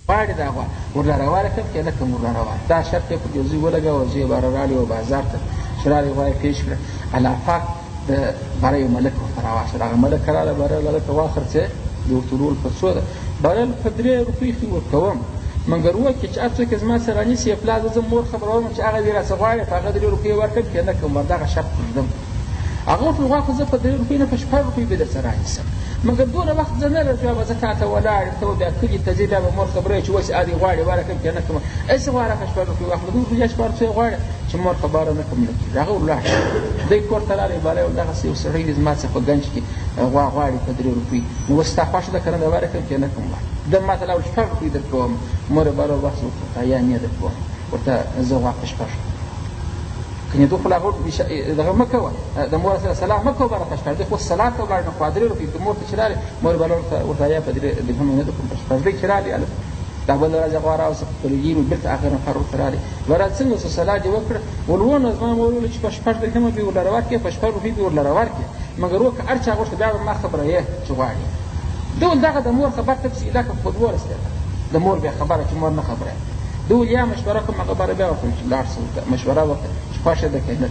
غواړي دا غوا ورله راواره کړم که نه کړم ورله راواره دا شرط یې پر یو ځای ولګاوه زوی یې باره راړی و بازار ته چې راغی غوا یې پېش کړه الله پاک د باره یو ملک ورته راواخېست هغه ملک راغله باره هلته واخرڅې د ورته وروړو په څو ده باره په 3 روپۍ خو ورکوم مګر وکړي چې هر څوک زما سره رانیسي یې پلار زه موږ خبرولم چې هغه دې راڅه غواړي په هغه 3 روپۍ ورکړم که نه کړم دغه شرط پرېږدم هغه ورته غوا خو زه په 3 روپۍ نه په 6 روپۍ به درته رانیسم مګر دونه وخت زه نه رسوم به زه تا ته ولاړ یم ته به بیا کلي ته ځې بیا به مور خبره چې اوس ادې غواړې ورکړم که نه کړم هسې غواړه که 6 روپۍ واخله دوی خو بیا 6 روپۍ غواړې چې مور خبره نه کړم نه کېږي هغه ولاړ دی کور ته راغی بالا یې دغسې یو سړی دی زما څخه په ګنج کې غوا غواړي په 3 روپۍ نو اوس ستا خوښه ده که نه ده ورکړم که نه کړم ده ما ته لا 6 روپۍ درکوم مور یې بالا بحث وکړه یا نه درکوم ورته زه غوا په 6 کنې تو خو لا دغه مه کوه د مور سره سلام مه کوه باره په 6 دی خو صلات ته ولاړ نه خو 3 روپۍ د مور ته چې راغلې مور یې بالا ورته یا په 3 درهم نه درکوم په 6 دی چې راغلې هلته دا بله ورځ غوا راوسته خپلې ګیرو بېرته اخر نفر ورته راغلې ورته څنګه سو صلات دې وکړه ولونه زما مور وویل چې په 6 درهمه به یې ورله راورکړې په 6 روپۍ به یې ورله راورکړې مګر وکړه هر چا غوښته بیا به ما خبره یې چې غواړي دول دغه د مور خبر تفصیله که په 12 ده د مور بیا خبره چې مور نه خبره دول یا مشوره کوم هغه باره بیا وکړم چې لاړ شو مشوره وکړه چې خوښه ده که نه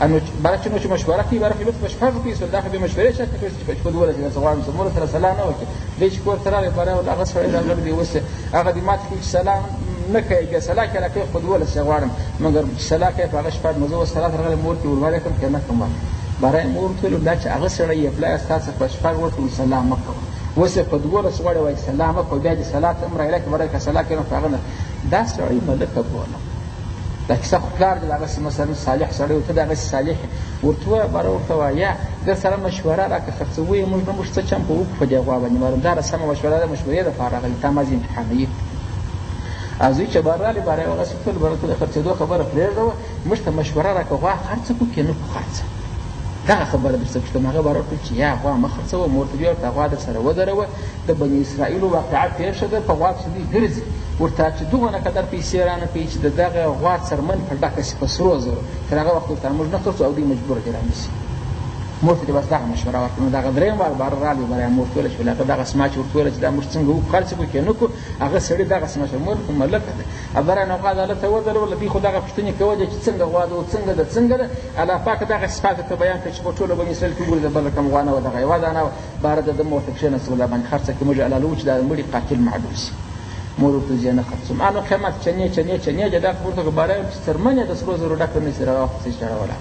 انو باره چې نو چې مشوره کوي باره خو په 6 روپۍ سول دا خو بې مشورې شرط کوي چې په 12 درځه غواړم زه مور سره سلام نه وکړي دی چې کور ته راغی باره هغه سړی راغلی دی اوس هغه دې ماته کوي چې سلام نه کوي که سلا کوي راکوي خو 12 غواړم مګر سلا کوي په هغه شپه نو زه اوس سلا ته راغلی مور کې وروالی کړم که نه کړم باره یې مور ورته ویل دا چې هغه سړی یې پلار ستا څخه په 6 ورته سلام مه کوه اوس یې په 12 غواړي وایي سلام مه کوه بیا دې سلا ته هم راغلی که باره که سلا کوي نو په هغه نه دا سړی ملکه بولم دا کیسه خو پلار دی د هغسې مثلا صالح سړی و ته د هغسې صالح ورته ووایه باره ورته وایه در سره مشوره راکړه خرڅوي موږ نه موږ څه چم په وکړو په دې غوا باندې معلوم دا سمه مشوره ده مشورې دپاره راغلي تا مازې امتحانوي او زوی چې بار راغلی باره یې هغسې وکړل باره ته د خرڅېدو خبره پرېږده موږ ته مشوره راکړه غوا خرڅه کړو که نه کړو خرڅه دغه خبره درڅه پوښتم هغه باره ورته چې یا غوا مه خرڅوه مور ته بیا ورته غوا در سره ودروه د بني اسرائیلو واقعه پېښه ده په غوا پسې دوی ګرځي ورته چې دغونه قدر پیسې رانه کوي چې د دغه غوا څرمن په ډکه شي په 100 زرو تر هغه وخت ورته موږ نه خرڅو او دوی مجبوره دې رانیسي مور ته دې بس دغه مشوره ورکړه نو دغه درېیم وار باره راغلی باره مور ته ویله چې هغه دغسې ما چې ورته ویله چې دا موږ څنګه وکړو خرڅ کړو که نه کړو هغه سړي دغسې مشوره مور خو ملکه ده باره نو غوا عدالت ته ودرول دوی خو دغه پوښتنې کولې چې څنګه غوا ده څنګه ده څنګه ده الله پاک دغه صفات ته بیان کړي چې په ټوله بني اسرائیل کې وګوري د بله کوم غوا نه وه دغه یوه دانه وه باره د ده مور ته کښېناستل دا باندې خرڅه کړي موږ حلالوو چې دا مړي قاتل معلوم شي مور ورته زه نه خرڅوم انو قیمت چنې دا خو ورته باره چې څرمن یې د 100 زرو ډکه نه شي راواخیستې چې اړوله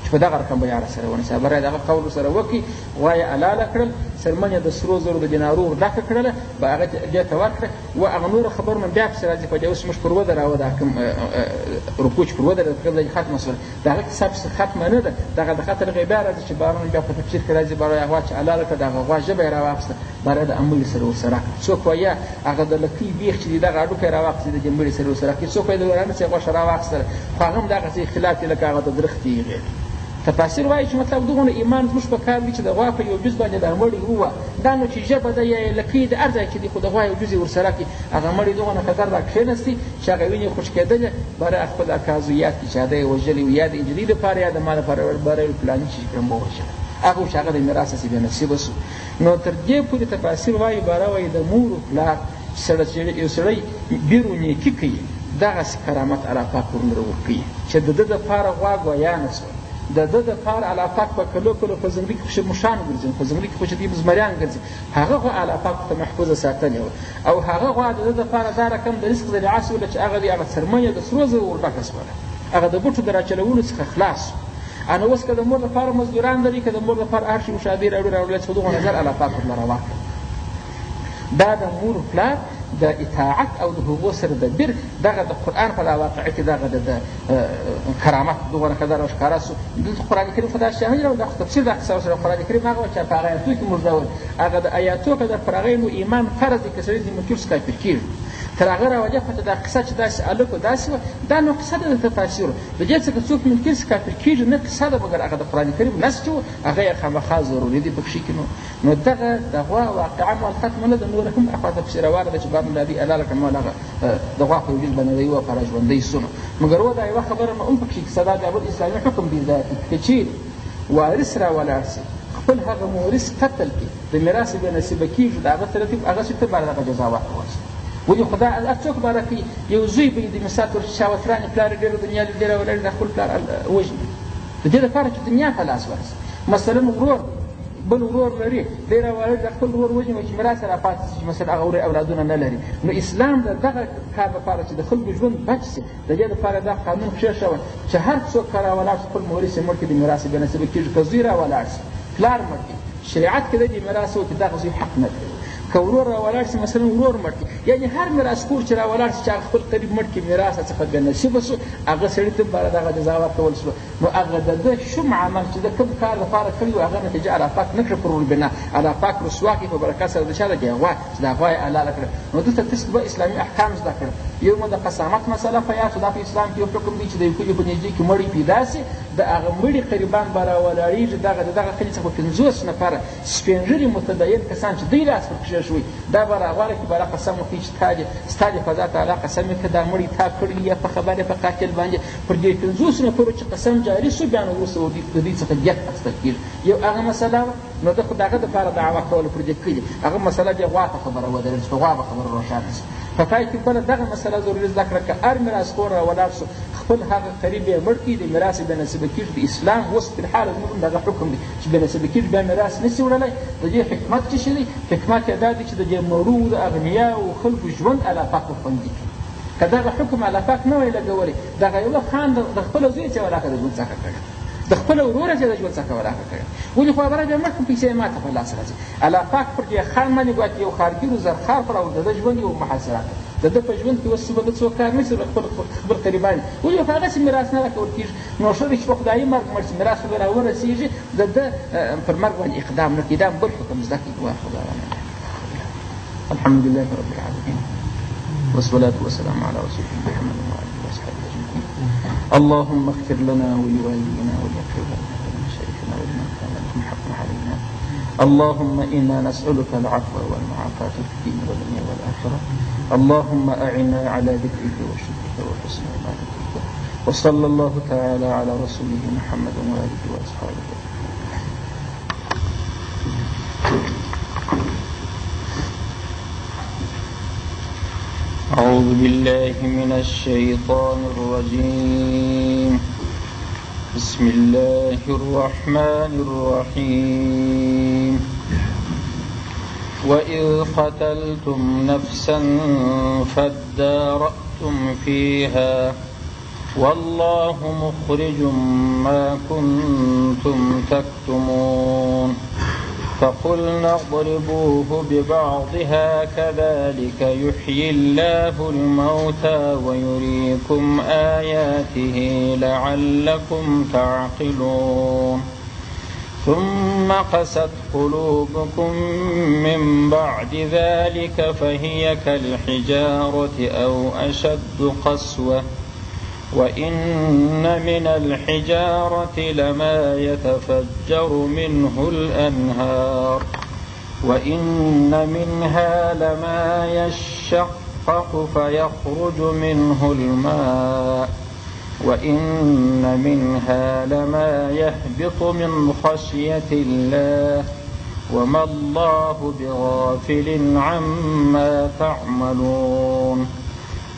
چې په دغه رقم به یاره سره ونیسي باره دغه قول سره وکړي غوا یې حلاله کړل څرمن یې د 100 زرو د دینارو ډکه کړله به هغه دې ته ورکړه و هغه نوره خبرونه بیا پسې راځي په دې اوس موږ پر ودروه دا کوم رکوع چې پر ودروه ختمه شوله د هغه کیسه پسې ختمه نه ده دغه د خطر غیبه راځي چې بارونه بیا په تفسیر کې راځي باره هغه چې حلاله کړه دغه غوا ژبه یې راواخیسته باره د امبولې سره ورسره څوک وایه هغه د لکۍ بیخ چې دی دغه هډوکی یې راواخیستې د جمبړې سره ورسره کړي څوک وایي د ورانه چې غوښه راواخیستله خو هغه هم دغسې خلاف دی لکه هغه د درختې یې تفاسیر وایي چې مطلب دغونه ایمان زموږ په کار وي چې د غوا په یو جز باندې دا مړی ووه دا نو چې ژبه ده یا لکۍ د هر ځای چې دي خو د غوا یو جز یې ورسره کړي هغه مړی دغونه قدر را کښېنستي چې هغه وینې خوش کېدلې باره خپل اکازو یاد کړي چې هغه یې وژلې و یا د نجلۍ دپاره یا د ما دپاره باره یې پلاني چې کړم ووژله هغه چې هغه د میراث هسې بې نصیبه سو نو تر دې پورې تفاسیر وایي باره وایي د مور و پلار یو سړی بیر و نیکي کوي دغسې کرامت الله پاک ورنره ورکوي چې د ده دپاره غوا ګویانه سوه د ده دپاره الله پاک په کلو په زنګلي کې خو مشان ګرځي په زنګلي کې خو چې دوی زمریان ګرځي هغه غوا الله پاک ته محفوظه ساتلې وه او هغه غوا د ده دپاره دا رقم د رزق ذریعه سوله چې هغه هغه څرمن یې د 100 زرو ورډکه سوله هغه د بوټو د راچلولو څخه خلاص انه اوس که د مور دپاره مزدوران لري که د مور دپاره هر شي مشابه راوړی چې دغه نظر الله پاک ورله راواکړه دا د مور و پلار د اطاعت او د هغو سره د بر دغه د قرآن په واقعه کې دغه د کرامت دغونه قدر او ښکاره سو دلته قرآن کریم خو دا شی نه دا تفسیر د قصه سره قرآن کریم هغه چې په هغه آیاتو کې موږ ډول هغه د آیاتو قدر پر هغه نو ایمان فرض دی که سړی د منکر څخه کافر کېږي تر هغه راوجه خو دا قصه چې داسې هلک و داسې وه دا نو قصه ده د تفاسیرو د دې څخه څوک منکر څخه کافر کېږي نه قصه ده مګر هغه د قرآن کریم نص چې و هغه یې خامخا ضروري دی په کښې کې نو دغه د غوا واقعه ختمه نه ده نوره هم اخواته پسې روانه ده چې باب الله دې حلاله کړه مال هغه د غوا په وجود باندې د یوه په راژوندی سو نو مګر و دا یوه خبره نو هم په کښې کیسه دا د اول اسلامي حکم دی ذاتي که چیرې وارث را ولاړ سي خپل هغه مورث قتل کړي د میراث بې نصیبه کېږي د هغه ترتیب هغه چې ته باید هغه جزا ورکړل شي ولې خدا څوک باره کوي یو زوی به د مثال تر شاوترانې پلار یې ډېره دنیا ډېره ولري د خپل پلار وژني د دې لپاره چې دنیا په لاس ورسي. مثلا ورور بل ورور لري ډېره ولري د خپل ورور وژني چې میراث یې راپاتې شي چې مثلا هغه اولادونه نه لري. نو اسلام د دغه کار لپاره چې د خلکو ژوند بچ شي د دې لپاره دا قانون کېښود چې هر څوک که راولاړ شي خپل مورث یې مړ کړي د میراث یې بېنصیبه کېږي. که زوی راولاړ شي پلار مړ کړي شریعت کې د دې میراث و چې دغه زوی حق نه لري. که ورور راولاړ شي مثلا ورور مړ کړي یعنې هر میراثخور چې راولاړ شي چې هغه خپل قریب مړ کړي میراث څخه بېنصیبه شو هغه سړي ته باید دغه جزا ورکول شوه. نو هغه د ده شوم عمل چې د کوم کار لپاره کړي و هغه نتیجه الله پاک نه کړه پر البنا الله پاک رسوا کړي په برکت سره د چا د دې غوا چې دا غوا یې حلاله کړه. نو دلته تاسو به اسلامي احکام زده کړه. یو مو د قسامت مسله په یاد شو دا په اسلام کې یو حکم دی چې د یو کلي په نږدې کې مړی پیدا سي د هغه مړي قریبان به راولاړېږي د دغه کلي څخه 50 نفره سپین ږیري متدین کسان چې دوی لاس پر کښېښوي دا به راغواړي چې به قسم وکړي چې ستا دې خدا تعالی قسم یې کړه دا مړی تا کړي یا په خبر په قاتل باندې پر دې 50 نفرو چې قسم جاري شو بیا نو وروسته د دوی څخه دیت اخیستل کېږي. یو هغه مسله وه. نو ده خو د هغه دپاره دعوه کولو پر دې کلي هغه مسله دې غوا ته خبره ودرېږي چې په غوا به خبره روښانه شي. په پای کې بله دغه مسله ضروري زده کړه که هر میراثخور راولاړ شو خپل هغه قریب یې مړ کړي د میراث یې بېنصیبه کېږي. د اسلام اوس فلحال زموږ دغه حکم دی چې بېنصیبه کېږي بیا میراث نه شي وړلی. د دې حکمت څه شی دی؟ حکمت یې دا دی چې د دې مړو د اغنیاو خلکو ژوند الله پاک خوندي کړي. که دغه حکم الله پاک نه وای لګولی دغه یو خان د خپل زوی چې ولاکه د ژوند څخه کړی د خپل ورور چې د ژوند څخه ولاکه کړی ولې خو هغه بیا مړ کړم پیسې یې ماته په لاس راځي. الله پاک پر دې خان باندې ګواکې یو ښارګیرو زرخار کړ او د ده ژوند یو محاصره کړ. د ده په ژوند کې اوس به ده څوک کار نه شي خپل قریبان ولې خو هغسې میراث نه راکول کېږي. نو ښه دی چې په خدایي مرګ مړ شي میراث خو به راورسېږي د ده پر مرګ باندې اقدام نه کړي. دا بل حکم زده کړي. واخر دعوانا الحمد لله رب العالمين والصلاة والسلام على رسول محمد وعلى آله وصحبه أجمعين. اللهم اغفر لنا ولوالدينا ولأقربائنا ولمشايخنا ولمن كان لهم حق علينا. اللهم إنا نسألك العفو والمعافاة في الدين والدنيا والآخرة. اللهم أعنا على ذكرك وشكرك وحسن عبادتك. وصلى الله تعالى على رسوله محمد وآله وأصحابه. أعوذ بالله من الشيطان الرجيم. بسم الله الرحمن الرحيم. وإذ قتلتم نفسا فادارأتم فيها والله مخرج ما كنتم تكتمون. فقلنا اضربوه ببعضها كذلك يحيي الله الموتى ويريكم آياته لعلكم تعقلون. ثم قست قلوبكم من بعد ذلك فهي كالحجارة أو أشد قسوة وإن من الحجارة لما يتفجر منه الأنهار وإن منها لما يشقق فيخرج منه الماء وإن منها لما يهبط من خشية الله وما الله بغافل عما تعملون.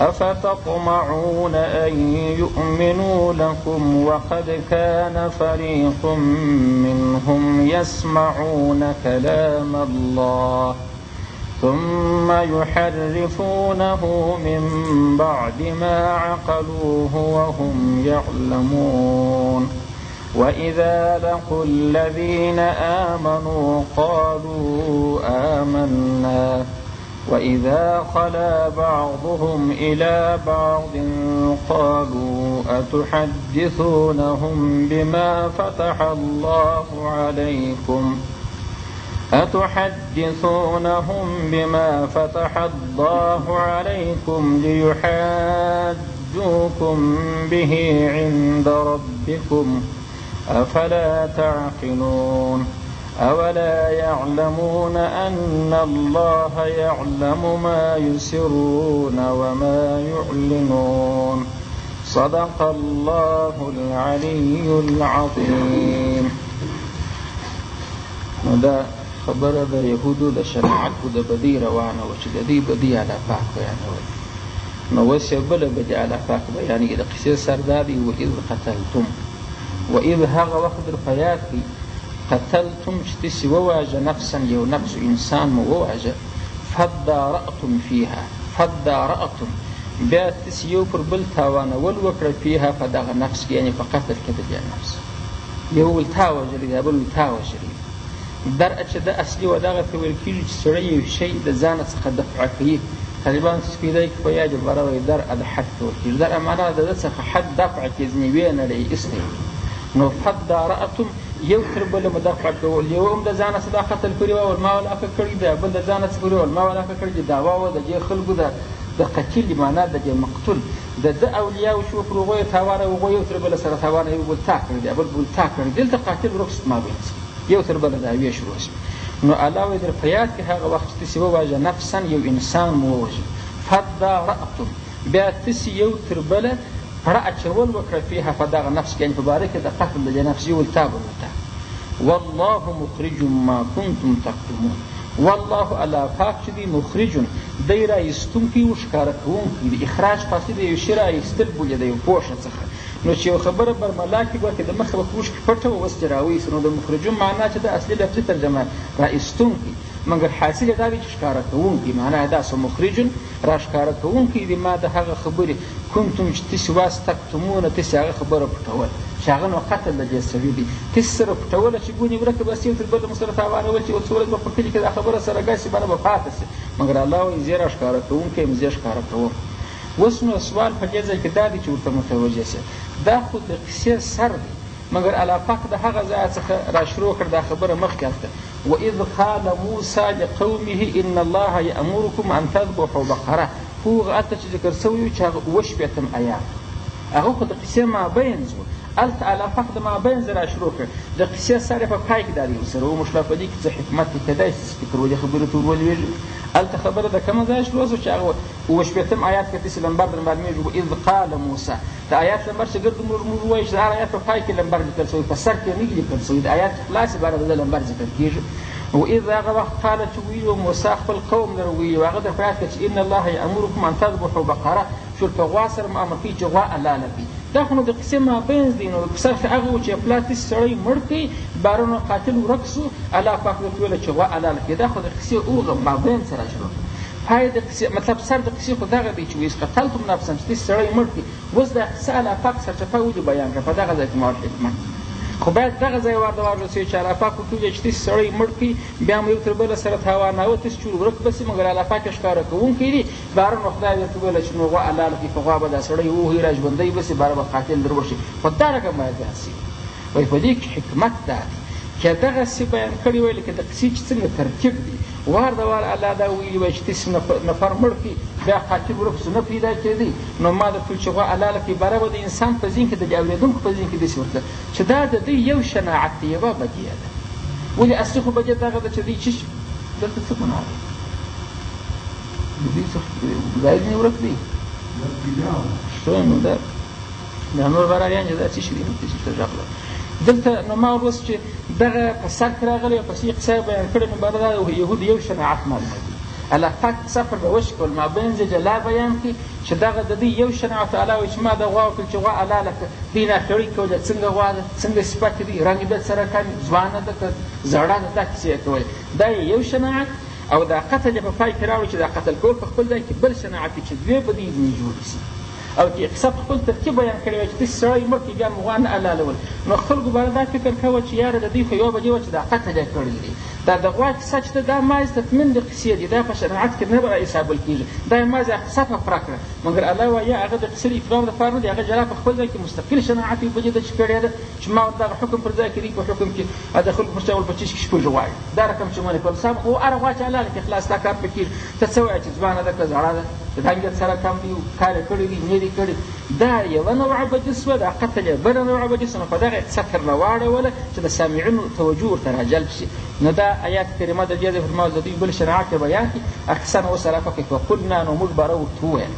أفتطمعون أن يؤمنوا لكم وقد كان فريق منهم يسمعون كلام الله ثم يحرفونه من بعد ما عقلوه وهم يعلمون. وإذا لقوا الذين آمنوا قالوا آمنا وإذا خلا بعضهم إلى بعض قالوا أتحدثونهم بما فتح الله عليكم ليحاجوكم به عند ربكم أفلا تعقلون. أولا يعلمون أن الله يعلم ما يسرون وما يعلنون. صدق الله العلي العظيم. دا خبره د یهودو د شناعت او د بدۍ روانه وه چې د دې بدۍ الله پاک بیانول. نو اوس یې بله بدۍ الله پاک بیانوي. د قصې سر دا دی واذ قتلتم، واذ هغه وخت در په یاد کړئ قتلتم چې تاسې وواژه نفسا یو نفس انسان مو وواژه فادارأتم فیها، فادارأتم بیا تاسې یو پر بل تاوانول وکړه فیها په دغه نفس کې، یعنې په قتل کې د دې نفس یو ول تا وژلی دی بل ول تا وژلی. درعه چې د اصلي و دغه ته ویل کېږي چې سړی یو شی د ځانه څخه دفع کوي. طالبان چې پیدا کړي په یاد عباره وایي درعه د حد ته ورکېږي. درعه معنا د ده څخه حد دفع کې ځینې ویې نړۍ ایستی. نو فادارأتم یو تر بله مو دفع کول، یو هم د ځانه څه دا قتل کړي وه ول ما ولاکه کړي دی، بل د ځانه څه کړي ول ما ولاکه کړي دی. دعوا وه د دې خلکو د قتیل معنا د دې مقتول د ده اولیاو شو پر هغوی تاوانه هغوی یو تر بله سره تاوانه یو بل تا کړی دی بل بل تا کړی. دلته قاتل رخصت مابین یو تر بله دعوې شروع شوې. نو الله وایي در په یاد کې هغه وخت چې تاسې وواژه نفسا یو انسان مو ووژه فادارأتم بیا تاسې یو تر بله پړه اچول وکړه فیها په دغه نفس کې، یعنې په باره کې د قتل د دې نفس یو ولتا بل ولتا. والله مخرج ما کنتم تکتمون، والله الله پاک چې دی مخرجون دی را ایستونکی و ښکاره کوونکی دی. اخراج فاصل د یو شي را ایستل بولي د یو پوښه څخه. نو چې یو خبره برملا کړي ګویا د مخه به په اوښکې پټه وه اوس چې راوایستو. نو د مخرجون معنا چې د اصلي لفظي ترجمه را ایستونکی، مګر حاصل یې دا دی چې ښکاره کوونکی. معنا یې داسې مخرجون را ښکاره کوونکی دی ما د هغه خبرې کنتم چې تاسې واس تکتمونه تاسې هغه خبره پټول چې هغه نو قتل د دې سړي دی. تاسې سره پټوله چې ګونې ورکه بس یو تر بله مو سره تاوانول چې یو څه ورځ به په کلي کې دا خبره سره ګاسې بله به پاته سي. مګر الله وایي زه را ښکاره کوونکی یم، زه ښکاره کوم. اوس نو سوال په دې ځای کې دا دی چې ورته متوجه سي دا خو د قصې سر دی، مګر الله پاک د هغه ځای څخه را شروع کړ دا خبره مخکې هلته واذ قال موسی لقومه ان الله یأمرکم ان تذبحوا بقره. خو هغه هلته چې ذکر سوی و چې هغه 78 آیات هغه خو د قصې مابین و. هلته الله پاک د مابین ځای را شروع کړ. د قصې سر یې په پای کې دا دی ورسره وموښله په دې کې څه حکمت دی کیدای شي فکر ولې خبرې ته ورولوېږي. هلته خبره د کومه ځایه شروع شوه چې هغه 78 آیات کې تاسې لمبر در معلومېږي واذ قال موسی. د آیات لمبر چې ګرد موږ ووایو چې د هر آیات په پای کې لمبر ذکر شوی، په سر کې نه دي لیکل شوي. د آیات خلاصې باره د ده لمبر ذکر کېږي. واذ هغه وخت قاله چې ویلي موسی خپل قوم در ویلي و هغه در په یاد کړه چې ان الله یأمرکم ان تذبحوا بقره چې په غوا سره مو امر کوي چې غوا حلاله کړي. دا خو نو د قصې مابین دی. نو سر هغه و چې پلار تاسې سړی مړ کړي بارونو قاتل ورک سو الله پاک ورته ویله چې غوا حلاله کړي. دا خو د قصې اوغه مابین سره شروع پای د قصې مطلب سر د قصې خو دغه دی چې وایي قتلتم نفسا چې تاسې سړی مړ کړي. اوس دا قصه الله پاک سرچپه ولې بیان کړه په دغه ځای کې ما حکمت خو باید دغه ځای ورته ورسوي چې الله پاک ورته وویل چې تاسې سړی مړ کړي بیا مو یو تر بله سره تاواناوه تاسې چور ورک به سي، مګر الله پاک یې ښکاره کوونکی دی. باره نو خدای ورته وویله چې نو غوا حلاله کړي په غوا به دا سړی ووهي را ژوندی به سي باره به قاتل در وشي. خو دا رقم باید داسې وایي په دې کې حکمت دا دی چې دغسې بیان کړي وایي لکه د قصې چې څنګه ترتیب دی. وار د وار الله دا ویلي وایي چې تاسې نفر مړ کړي بیا قاتل ورک سو نه پیدا کېدی. نو ما درته ویل چې غوا حلاله کړي باره به د انسان په ذهن کې د اورېدونکو په ذهن کې داسې ورته چې دا د دوی یو شناعت دی یوه بدیه ده. ولې اصلي خو بدیه دغه ده چې دوی چې دلته څه ګناه دی د دوی څه ځای ځینې ورک دی ښه نو دا نور براریان چې دا څه شي دي نو څه ته غږ دلته نو ما ولوست چې دغه په سر کې راغلی او پسې قصه بیان کړې نو باره دا یهود یو شناعت معلومه دي. الله پاک سفر به وشي کول مابین زه جلا بیان کړي چې دغه د دوی یو شناعت الله وایي چې ما د غوا وکړل چې غوا حلاله کړه. دوی ناکړۍ کوله څنګه غوا ده څنګه صفت دي رنګ به سره کم ځوانه ده که زړه ده دا کیسې یې کولې. دا یو شناعت او دا قتل یې په پای کې راوړي چې دا قتل کول په خپل ځای کې بل شناعت دی چې دوی به دوی ځینې جوړې شي. او چې قصه په خپل ترتیب بیان کړې وه چې تاسې سړی مړ کړي بیا مو غوا نه حلالول. نو خلکو باندې دا فکر کوه چې یاره د دوی خو یوه بجې وه چې دا قتل یې کړی دی. دا د غوا کیسه چې ده دا مازې تطمین د قصې دی دا په شناعت کې نه به حسابل کېږي. دا یې مازې قصه په پوره کړه. مګر الله وایي هغه د قصې د اتمام لپاره نه دی هغه جلا په خپل ځای کې مستقل شناعت یې بجې ده چې کړې ده چې ما دغه حکم پر ځای کې دی په حکم کې د خلکو پر چاول په چیش کې شپږ غواړي دا رقم چې منې کول سم خو هره غوا چې حلاله کړي خلاص دا کار پرې کېږي. ته څه وایې چې ځوانه ده که زړه ده د ډنګت سره کم دي کار یې کړی دي نه دي کړي. دا یوه نوعه بدي سوه دا قتل یې بله نوعه بدي سوه. نو په دغه قصه تر راواړوله چې د سامعینو توجه ورته راجلب شي. نو دا آیات کریمه د دې فرمایل د دوی بل شناعت یې بیان کړي. احسن اوس را پکې وقلنا نو موږ باره ورته وویل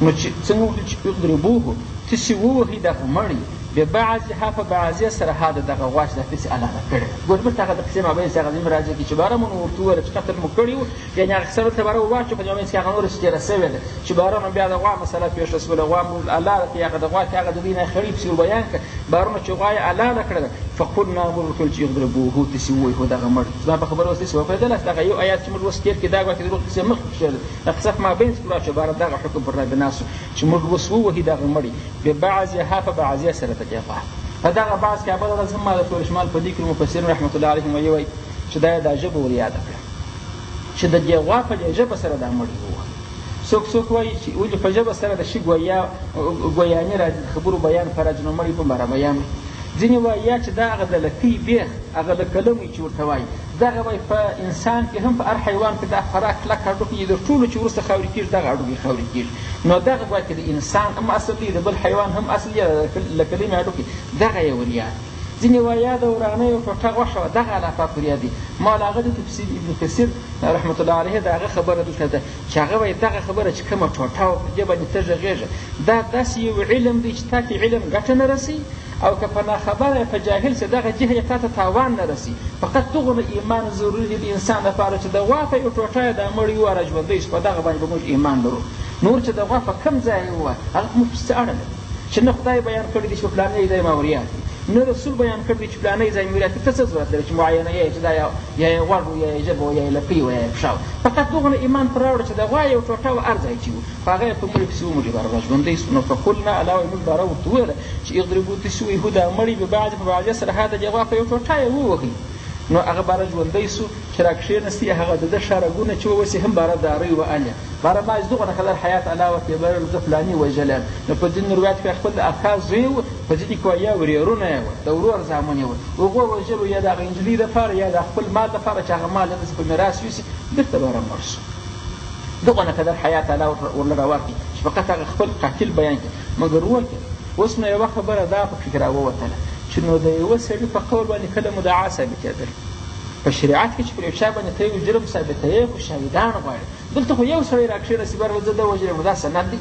نو چې څنګه وکړي چې اضربوه تاسې ووهئ دغه مړی ببعضها په بعضې سره هذا دغه غوا چې دا پسې علاقه کړې ده ګوربت هغه د قصې مابینځ کې هغه ځینې راځي کې چې باره مو ورته وویله چې قتل مو کړي وو یعنې هغه کیسه دلته باره وواچو په دې مابینځ کې هغه نوره چې تېره سوې ده چې بارونه بیا د غوا مسله پېښه شوله غوا مو حلاله کړې هغه د غوا کې هغه د دوی نه خړي پسې ور بیان کړه بارونه چې غوا یې حلاله کړې ده فقلنا موږ ورته ویل چې اضربوه داسې ووایي خو دغه مړ زما په خبره اوس داسې وپوهېدله دغه یو آیات چې موږ اوس تېر کړي دا ګواکې د روغ کیسې مخکې کښېږده د قصه په مابینځ کې واچو باره دغه حکم پر رابنا سو چې موږ اوس ووهي دغه مړي ببعضها په بعضې سره د دې غوا په دغه بعض کې بله ورځ هم ما د ټول شمال په دې کې مفسرین رحمت الله علیهم ویل چې دا یې دا ژبه ور یاده کړه چې د دې غوا په دې ژبه سره دا مړي ووهه څوک وایي چې ولې په ژبه سره د شي ګویاني راځي د خبرو بیان فرج نو مړي په باره بیان ځینې وایي یا چې دا هغه د لکۍ بیخ هغه د کلمې چې ورته وایي دغه وایي په انسان کې هم په هر حیوان کې دا خورا کلک هډوکي د ټولو چې وروسته خاورې کېږي دغه هډوکي خاورې کېږي نو دغه وایي که د انسان هم اصل دی د بل حیوان هم اصل دی له کلمې هډوکي دغه یې ور یاد ځینې وایي یا د ورغنیو ټوټه غوښه وه دغه علاقات ور یاد دي ما له هغه د تفسیر ابن کثیر رحمت الله علیه د هغه خبره دلته ده چې هغه وایي دغه خبره چې کومه ټوټه وه په دې باندې ته غېږه دا داسې یو علم دی چې تا کې علم ګټه نه رسي او که په ناخبره په جاهل سه دغه جهل تا ته تاوان نه رسي فقط دغونه ایمان ضروري دی د انسان لپاره چې د غوا په یو ټوټه یې دا مړی وه راژوندی شو په دغه باندې به موږ ایمان لرو نور چې د غوا په کوم ځای یې ووایه هغه موږ څه اړه لري چې نه خدای بیان کړی دی چې په فلانی ځای ماوریات دي نه رسول بیان کړی دی چې فلانی ځای ماوریات دي ته څه ضرورت لري چې معاینه یې چې دا یا یې غوږ و یا یې ژبه و یا یې لکۍ و یا یې پښه فقط دغونه ایمان پر راوړه چې د غوا یو ټوټه وه هر ځای چې وو په هغه یې په مړي پسې وموږي باره راژوندی سو نو فقلنا الله وایي موږ باره ورته وویله چې اضربو داسې ووایي دا مړي ببعض په بعضې سره هذا د غوا په یو ټوټه یې ووهئ نو هغه باره ژوندی سو چې را کښېنستي هغه د ده ښه رګونه چې ووسي هم باره داروی وهلې باره ما چې دغونه قدر حیات الله ورته بره زه فلاني وژلی نو په ځینې روایت کې خپل د اکا زوی و په ځینې کې وایي یا ورېرونه یې وه د ورور زامن یې وه هغو وژلو یا د هغه نجلۍ دپاره یا د خپل مال دپاره چې هغه مال داسې په میراث یوسي بېرته باره مړ سو دغونه قدر حیات الله ورله راورکړي چې فقط هغه خپل قاتل بیان کړي مګر وکړي اوس نو یوه خبره دا پکې راووتله چې نو د یوه سړي په قول باندې کله مدعا ثابتېدل په شریعت کې چې پر یو چا باندې ته یو جرم ثابتوې خو شاهدان غواړي دلته خو یو سړی را کښېنستي بر زه ده وژلم دا سند دی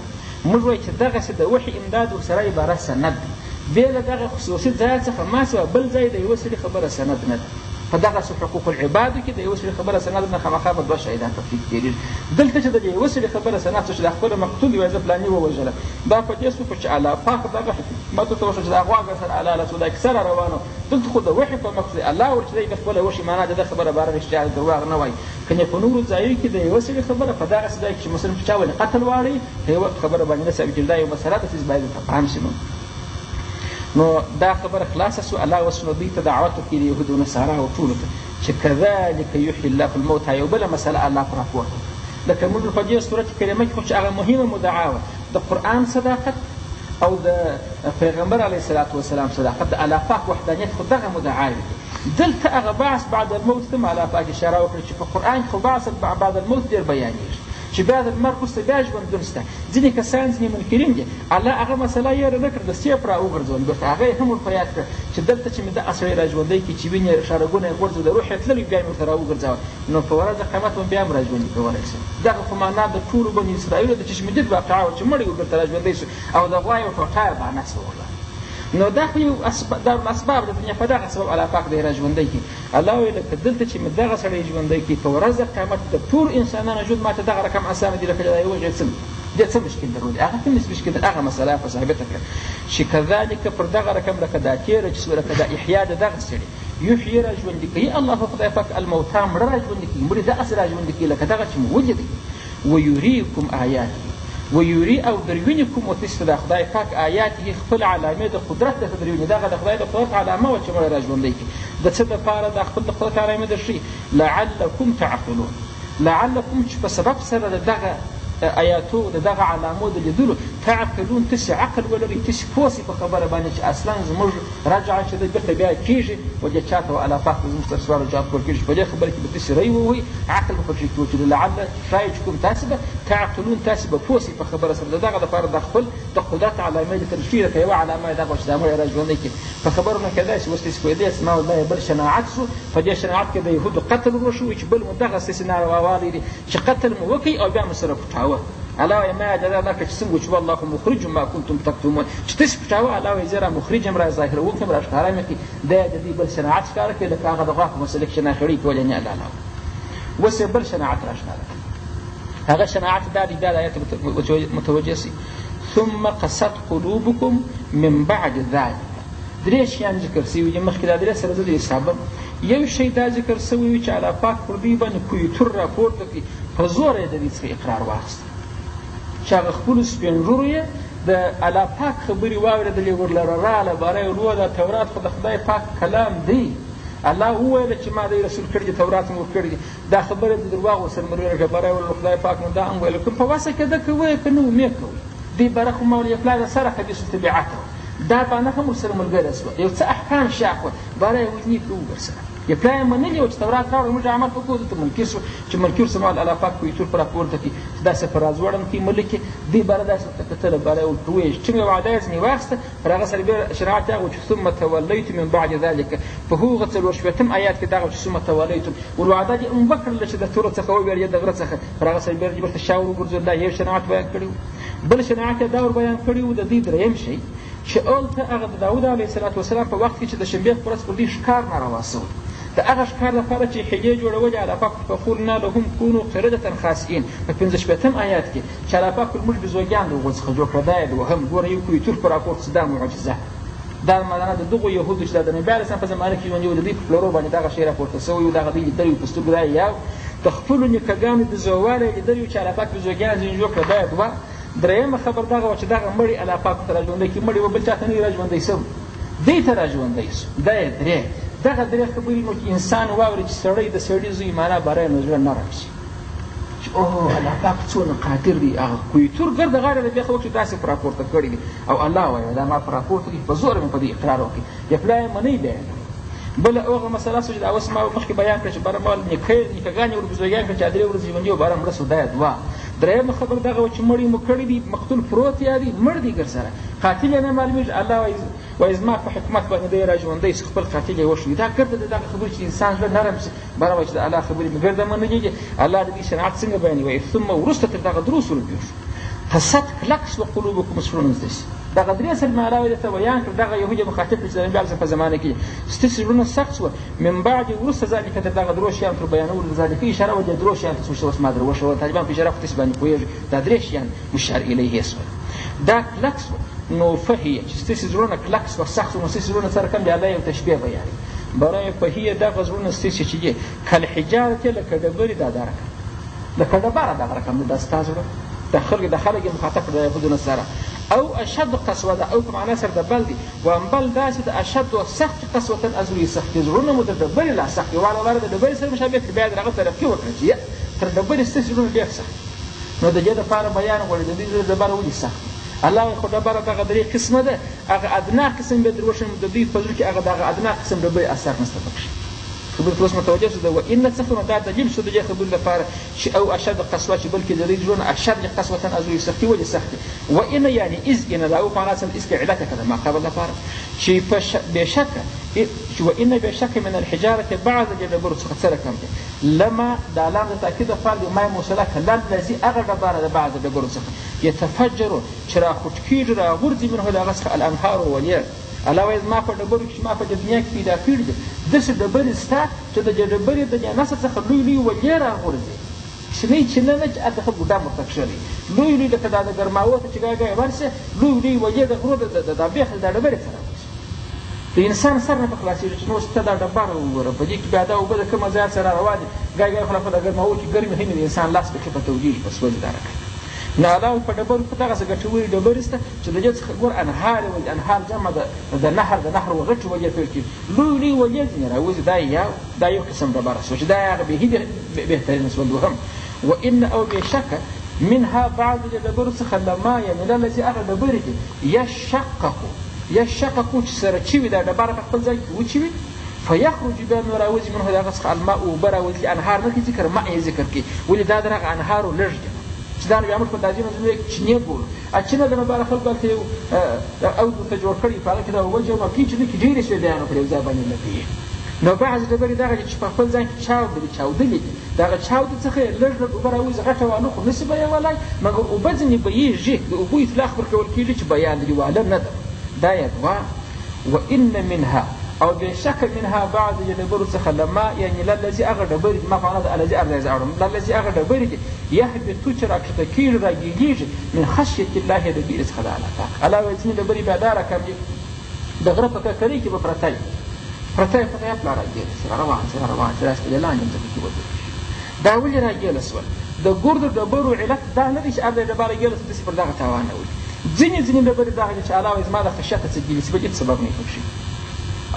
موږ وایو چې دغسې د وحي امداد ورسره عبارت سند دی بې له دغه خصوصي ځای څخه ما سوه بل ځای د یوه سړي خبره سند نه ده په دغسې حقوق العبادو کې د یوه سړي خبره سند نه خامخا به دوه شهیدان تفریق کېږي دلته چې د یوه سړي خبره سند شو چې د خپله مقتول وایي زه فلاني ووژله دا په دې شو چې الله پاک دغه حکمت ورته وشو چې دا غوا سره حلاله شو دا کیسه را روانه دلته خو د وحي په مقصد الله ورته دی د خپله وشي معنا د ده خبره باره رښتیا درواغ نه وایي کنې په نورو ځایو کې د یوه سړي خبره په دغسې ځای کې چې مثلا چې چا ولې قتل واړوي په یوه خبره باندې نه ثابتېږي دا یو مسله ده چې باید ورته پام شي نو دا خبره خلاصه سو الله اوس نو دوی ته دعوت وکړي د یهودو نصاراو ټولو ته چې کذلک یحیی الله الموتى یو بله مسله الله پر راپورته لکه موږ په دې صورت کریمه کې خو چې هغه مهمه مدعا وه د قرآن صداقت او د پیغمبر علیه الصلاة والسلام صداقت د الله پاک وحدانیت خو دغه مدعاوې دي دلته هغه بعث بعد الموت ته هم الله پاک اشاره وکړه چې په قرآن کې خو بعث بعد الموت ډېر بیانېږي چې بیا د مرګ وروسته بیا ژوندون شته ځینې کسان ځینې منکرین دي الله هغه مسله یېره نه کړه د سیف را وګرځول بېرته هغه یې هم ورته یاد کړه چې دلته چې مې دغه سړی را ژوندی کړي چې وینې شارګونه یې غورځوي د روح یې تللی بیا مې ورته را وګرځوه نو په ورځ د قیامت به بیا هم را ژوندي کولی شي دغه خو معنا د ټولو بني اسرائیلو د چشمدید واقعه وه چې مړی و بېرته را ژوندی شو او د غوا یو ټوټه یې بانه شوله نو دا خو یو اسباب د دنیا په دغه سبب الله پاک دی را ژوندی کړي الله وایي لکه دلته چې مې دغه سړی ژوندی کړي په ورځ د قیامت د ټولو انسانانو ژوند ما ته دغه رقم اسانه دي لکه د یوه ژوند دې څه مشکل درلودی هغه کوم مشکل ده هغه مسله یې ثابته کړه چې کذلک پر دغه رقم لکه دا تېره چې لکه دا احیا د دغه سړي یحیی را ژوندي کوي الله خدای پاک الموتى مړه را ژوندي کوي مړي دغسې را ژوندي کوي لکه دغه چې مو ولیدئ ویریکم آیاته ویوري او دروینې کوم وتیسته د خدای پاک آیات یې خپل علامې د قدرت درته دروینې دغه د خدای د قدرت علامه وه چې مړی را ژوندی کړي د څه دپاره د خپل د قدرت علامې درښیي لعلکم تعقلون لعلکم چې په سبب سره د دغه آیاتو د دغه علامو د لیدلو تعقلون تاسې عقل ولرئ تاسې پوه سئ په خبره باندې چې اصلا زموږ رجعه چې ده بېرته بیا کېږي و دې چا ته الله پاک به زموږ تر سوالو جواب ورکړي په دې خبره کې به تاسې رۍ ووهئ عقل به پکې کې وچلي لعل ښایي چې کوم تاسې به تعقلون تاسې به پوه سئ په خبره سره د دغه دپاره د خپل د قدرت علامې درته ښیي لکه یوه علامه یې دغه وه چې دا مړی را ژوندی کړي په خبرو نه کېدای شي اوس تاسې پوهېدی ما والله بل شناعت سو په دې شناعت کې د یهودو قتل وشو چې بل مو دغسې نارواوالی دي چې قتل مو وکړئ او بیا مو سره پټاوه الله وایي ما اجازه درکړه چې څنګه چې والله مخرج ما کنتم تکتمون چې تاسې پټاوه الله وایي زه را مخرج یم را ظاهروونکی یم را ښکاره مې کړي دی د دې بل صناعت ښکاره کړي لکه هغه د غوا په مسله کې شناخړي کولې نه الله اوس یې بل صناعت را ښکاره کړي هغه صناعت دا دی دا د آیت متوجه سي ثم قست قلوبكم من بعد ذلك درې شیان ذکر شوي دي مخکې دا درې سره زه د حسابم یو شی دا ذکر شوی وي چې الله پاک پر دوی باندې کویتور راپورته کړي په زور یې د دې څخه اقرار واخیست چې هغه خپلو سپین ږیرو یې د الله پاک خبرې واورېدلې ورلره راله باره یې ورو دا تورات خو د خدای پاک کلام دی الله وویله چې ما دی رسول کړي دي تورات مې ورکړي دي دا خبره د درواغ ورسره مروره باره یې ویل خدای پاک مو دا هم ویله که په وسه کې ده کوئ که نه مې کوئ دې باره خو ما ویل پلار سره حدیث الطبیعت دا بانه هم ورسره ملګری شوه یو څه احکام شاق وه باره یې ویل نیک کوو ورسره یا پلار یې منلي وه چې تورات راوړه موږ عمل وکړو دلته منکر شو چې منکر شو مال الله پاک کویتور په راپورته کړي چې داسې په راځوړم کړي ملک یې دې باره داسې ورته کتله باره یې ورته وویل چې څنګه وعده یې ځینې واخیسته پر هغه سره بیا شرایط هغه چې ثم تولیتم من بعد ذلک په هغه څلور شپېتم آیات کې دغه چې ثم تولیتم ور وعده دې هم وکړله چې د توره څخه وویل یا د غره څخه پر هغه سره بیا ورته شا وګرځول دا یو شرایط بیان کړي بل شرایط یې دا ور بیان کړي و د دې درېیم شی چې هلته هغه د داود علیه السلام په وخت کې چې د شنبې په ورځ پر دوی ښکار ناروا سوی د هغه ښکار لپاره چې حجې جوړولې الله پاک فقلنا لهم کونوا قردة خاسئین په پنځه شپېتم آیات کې چې الله پاک موږ بزوګیان د هغو څخه جوړ کړه دا یې دوهم ګوره یو کویتور په راپورته څه دا معجزه دا معنا د دغو یهودو چې دا د نبي علیه السلام په زمانه کې ژوندي وو د دوی په پلورو باندې دغه شی راپورته سوی وو دغه دوی لیدلي وو په سترګو دا یې یو د خپلو نیکهګانو د زووالی یې لیدلي وو چې الله پاک بزوګیان ځینې جوړ کړه دا یې دوه درېیمه خبر دغه وه چې دغه مړي الله پاک ته راژوندی کړي مړي به بل چا ته نه وي راژوندی سوی دی ته راژوندی سو دا یې درې دغه درې خبرې نو چې انسان واوري چې سړی د سړي زوی معنا باره یې نو زړه نرم شي چې اوه الله پاک څونه قادر دی هغه کویتور ګرده غاړه د بېخه وکړي داسې په راپورته کړي دي او الله وایي دا ما په راپورته کړي په زوره مې په دې اقرار وکړي یا پلار یې منئ بیا بله هغه مسله شوه چې دا اوس ما مخکې بیان کړه چې باره ما نیکهګانې ور بزرګیان کړه چې درې ورځې ژوندي و باره مړه سو دا یې دوه درېیمه خبر دغه و چې مړي مو کړي دي مقتول پروت یا دي مړ دي ګر سره قاتل یې نه معلومېږي الله وایي زما په حکمت باندې دی راژوندی شي خپل قاتل یې وشوي دا ګرده د دغه خبرې چې انسان زړه نرم شي باره وایي چې د الله خبرې مې ګرده منلې دي الله د دې شریعت څنګه بیانوي وایي ثم وروسته تر دغه درو سورو پېښ شو قست کلک شوه قلوبکم زړونه زده شي دغه درې سل معنا یې درته بیان کړ دغه یهود یې مخاطب کړي چې د نبي علیه په زمانه کې ستاسې زړونه سخت شوه من بعد وروسته ذلک تر دغه درو شیانو تر بیانولو ذلک اشاره وه د درو شیانو ته څه اوس ما در وښوله طالبان په اشاره خو تاسې باندې پوهېږي دا درې شیان مشار الیه شول دا کلک شوه نو فهیه چې ستاسې زړونه کلک شوه سخت شوه نو ستاسې زړونه سره کم دی الله یو تشبیه بیانوي برای فهیه دغه زړونه ستاسې چې دي کالحجارة لکه ډبرې دا رقم لکه ډبره دغه رقم دی دا ستا زړه د خلک یې مخاطب کړه د یهودو سره او اشد قسوه ده او په معنا سره د بل دي وان بل داسې د اشد و سخت قسوة ازوی سختې زړونه مو د ډبرې لا سخت دي واړه واړه د ډبرې سره مشابه کړي بیا د هغه ترقي وکړه چې تر ډبرې ستاسې زړونه ډېر سخت نو د دې دپاره بیان غواړي د دې زړه ډبره ولې سخت الله وایي خو ډبره دغه درې قسمه ده هغه ادنا قسم به در وښیم د دوی په زړه کې هغه دغه ادنا قسم ډبرې اثر نشته پکښې خبرې ته اوس متوجه شو د وان څخه نو دا دلیل شو د دې خبرې لپاره چې او اشد قسوه چې بلکې د دوی زړونه اشد قسوة ازوی سختي ولې سختې وان یعنې اذ ان دا او معنا سره اذ کې علت کړه ما قبل لپاره چې بېشکه چې وان بېشکه من الحجارة بعض د ډبرو څخه څه رقم دی لما دا لام د تاکید لپاره د مای موصله که لم لذي هغه ډبره د بعض د ډبرو څخه یتفجر چې راخوټ کېږي راغورځي منه د هغه څخه الانهار ولیه الله وایي زما په ډبرو کې چې ما په دنیا کې پیدا کړي دي داسې ډبرې شته چې د دې ډبرې د نسل څخه لوی لوی ولیې راغورځي شنې چینه نه چې هلته خلکو ډم ورته کښلي لوی لوی لکه دا د ګرماوو ته چې ګای ګای ورسې لوی لوی ولیې د غرو دا بیخ دا ډبرې ته راغورځي د انسان سر نه په خلاصېږي چې نو اوس ته دا ډبره وګوره په دې کې بیا دا اوبه د کومه ځای سره روان دي ګای ګای خو په دا ګرماوو کې ګرمې هم د انسان لاس پکې په توجیږي په سوځي دا راکوي نو علاوه په ډبرو په دغسې ګټورې ډبرې شته چې د دې څخه ګور انهار وایي انهار جمع د نهر و غټې ولیې پیل کېږي لوی لوی ولیې ځینې راوځي دا یو قسم ډبره شوه چې دا هغه بهترینه شوه دوهم وان او بېشکه منها بعض د ډبرو څخه لما یعنې للذي هغه ډبرې دي یشققو چې سره چوي دا ډبره په خپل ځای کې وچوي فیخرج بیا نو راوځي منه د هغه څخه الماء اوبه راوځي انهار نه کړي ذکر ماء یې ذکر کړي ولې دا د هغه انهارو لږ دي چې دا نو بیا موږ په دازي مزلو یې چینې بولو چینه د نباره خلکو هلته یو اودو ته جوړ کړي په هغه کې دا اوبه جمع کړي چې نه کې ډېرې شوې بیا نو پر یو ځای باندې لګوي نو بعض ډبرې دغه چې په خپل ځان کې چاودلې دي دغه چاودې څخه یې لږ لږ اوبه راوځي غټه وانه خو نشي بیولای مګر اوبه ځینې بهیږي د اوبو اطلاق ورکول کېږي چې بیان لري واله نه ده دا یې دوه وان منها او بشک منها بعض ډبرو څخه لما یعنې للذي هغه ډبرې ما په معنا د الذي ارزه اړم للذي هغه ډبرې دي یهبطو چې راکښته کېږي راګېږي من خشیة الله د بیر څخه د الله پاک الله وایي ځینې ډبرې بیا دا رقم دي د غره په ککرۍ کې به پرته وي پته یې پلار راګېله شي روان شي داسې د لاندې ځمکې کې ودرېږي دا ولې راګېله شول د ګردو ډبرو علت دا نه دی چې هر دی ډبه راګېله شي داسې پر دغه تاوان نه وي ځینې ډبرې دغه دي چې الله وایي زما د خشیته څه ګېلې شي بل هېڅ سبب نه پکښې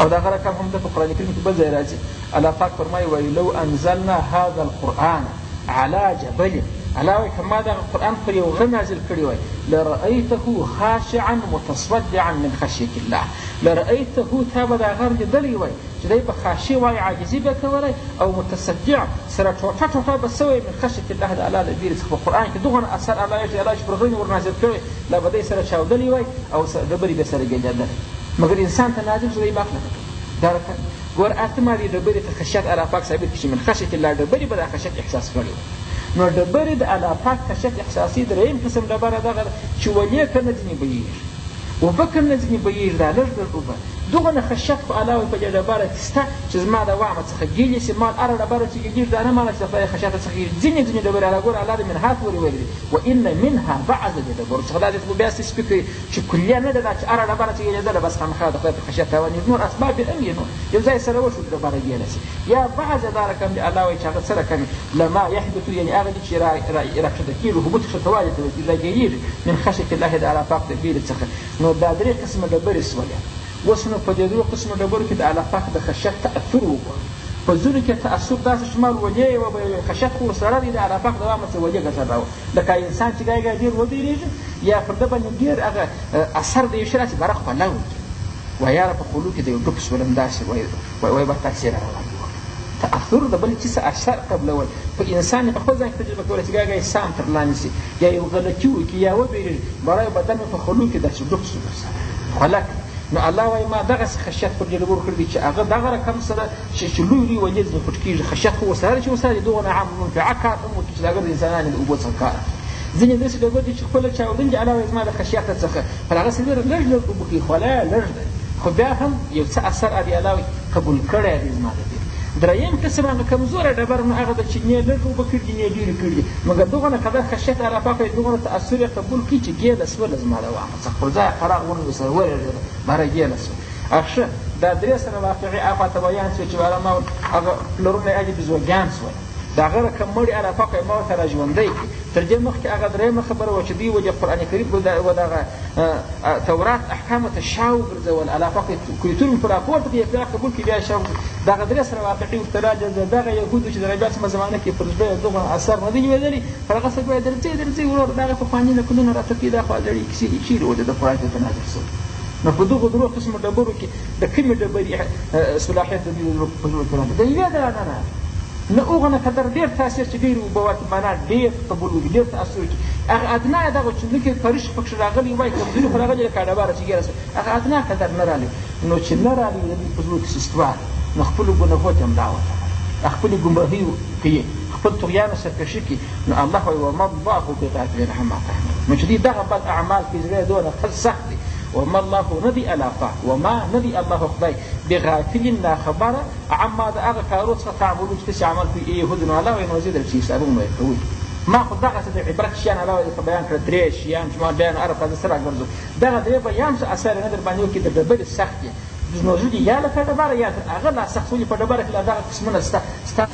او دا غره کم هم د په قرآن کریم کې بل ځای راځي الله پاک فرمایي وایي لو انزلنا هذا القرآن على جبل الله وایي که ما دغه قرآن پر یو غره نازل کړی وای لرأیته خاشعا متصدعا من خشیة الله لرأیته تا به دا غر لیدلی وای چې دی به خاشع وای عاجزي به کولی او متصدع سره ټوټه به سوی من خشیة الله د الله د بیرې څخه په قرآن کې دغونه اثر الله چې پر غرې ور نازل کړی لا به دی سره چاودلی وای او ډبرې به سره ګنجېدلی مګر انسان ته نازل شو دی معاف نه کړی دا رقم ګوره اته ما دې ډبرې ته خشیت الله پاک ثابت کړي چې من خشیة الله ډبرې به دا خشیت احساس کړی نو ډبرې د الله پاک خشیت احساسي درېیم قسم ډبره دغه ده چې ولې که نه ځینې بهېږي اوبه که نه ځینې بهېږي دا لږ لږ اوبه دغونه خشیت خو الله وایي په دې ډبره کې شته چې زما د وعمه څخه ګیلې شي ما هره ډبره چې ګیلېږي دا نه معنه چې د خدای خشیته څخه ګیلې ځینې ډبرې الله ګوره الله د منها پورې ویلي دي وان منها بعض د ډبرو څخه دا دې بیا سپي کوي چې کلیه نه ده دا چې هره ډبره چې ګیلېدله بس خامخا د خدای په خشیت تاوانېږي نور اسباب یې هم نو یو ځای سره وشو ډبره ګیله شي یا بعض دا رقم دی الله وایي چې هغه څه رقم لما یحبطو یعنې هغه دي چې راکښته کېږي حبوط ښه والي ته راګېږي من خشیة الله د الله پاک د بیرې څخه نو دا درې قسمه ډبرې شولې اوس نو په دې دوه قسمو ډبرو کې د الله پاک د خشیت تأثر وګوره په زړه کې تأثر داسې شمال ولې یوه به خشیت خو ورسره دی د الله پاک د وامه څه ولې ګټه راوړي لکه انسان چې ګای ډېر ودرېږي یا پر ده باندې ډېر هغه اثر د یو شي راسي برق په لو کړي وایي یاره په خولو کې د یو ډوب شولم داسې وایي به تاثیر روان تأثر د بل څه اثر قبلول په انسان په خپل ځان کې تجربه کولی چې ګای سام تر لاندې شي یا یو غلطي وکړي یا وبېرېږي برای بدن مې په خولو کې داسې ډوب شو درسره خلک نو الله وایي ما دغسې خشیت پر دې ډبرو کړی دی چې هغه دغه رقم سره چې لوی لوی وجې ځینې پټ کېږي خشیت خو ورسره چې ورسره دي دغونه عام منفعه کار هم وکړي چې د هغه د انسانانو د اوبو څخه کار ځینې داسې ډبرې دي چې خپله چاودون دي الله وایي زما د خشیته څخه پر هغسې لږ لږ اوبه کوي خو لا لږ دی خو بیا هم یو څه اثر ادي الله وایي قبول کړی دی زما د دې درېیم قسم هغه کمزوره ډبره نو هغه ده چې نه لږ اوبه کړي دي نه ډېرې کړي دي مګر دغونه قدر خشیت الله پاک وایي دغونه تأثر یې قبول کړي چې ګیله شوله زما د وامه څخه پر ځای قرار ونیو سره ورېږېده باره ګیله شوه ښه دا درې سره واقعي هغه ته بیان شوه چې علما هغه پلرونه یې بزوګیان شول د هغه رقم مړي الله پاک یې ما ورته راژوندی کړي تر دې مخکې هغه درېیمه خبره وه چې دوی ولې قرآن کریم و دغه تورات احکامو ته شا وګرځول الله پاک کلتور مې په راپورته کړي بیا قبول کړي بیا شا دغه درې سره واقعي ورته راجذبه دغه یهودو چې د ربیع څخه زمانه کې پر زړه دغه اثر نه دی لوېدلي پر هغه څه باید درځئ ورور دغه پخواني نکلونه راته کړي دا خو زړې کیسې دي چېرې ولې د قرآن ته نازل شوي نو په دغو درو قسمو ډبرو کې د کومې ډبرې صلاحیت د دې په زړه کې راغلی د یوې نه راغلی نه هغه نه قدر ډېر تاثیر چې ډېر اوبه واکې معنا ډېر قبول وکړي ډېر تاثر وکړي هغه ادنا یې دغه چې لکه فرش پکښې راغلی وای کمزوري خو راغلي لکه ډبره چې ګیره هغه ادنا قدر نه راغلی نو چې نه راغلي د دوی په زړو کې سستوال نو خپلو ګناهو ته هم دعوت خپلې ګمراهي کوي خپل طغیان سرکشي کوي نو الله وایي وما الله بغافل عما تعملون نو چې دوی دغه بد اعمال کې زړه دونه سخت دي وما الله ندي الله پاک وما ندي الله خدای بغافل نا خبره عما د هغه کارو څخه تعملون چې تاسې عمل کوئ یهود نو الله وایي نو زه در چې حسابونه یې کوئ ما خو دغسې د عبرت شیان الله وایي بیان کړه درې شیان چې ما بیان عرب ته سره ګرځو دغه درې بیان څه اثر نه در باندې وکړي د ډبرې سخت دي نو زه دي یا لکه ډبره یا تر هغه لا سخت ولې په ډبره کې لا دغه قسمونه شته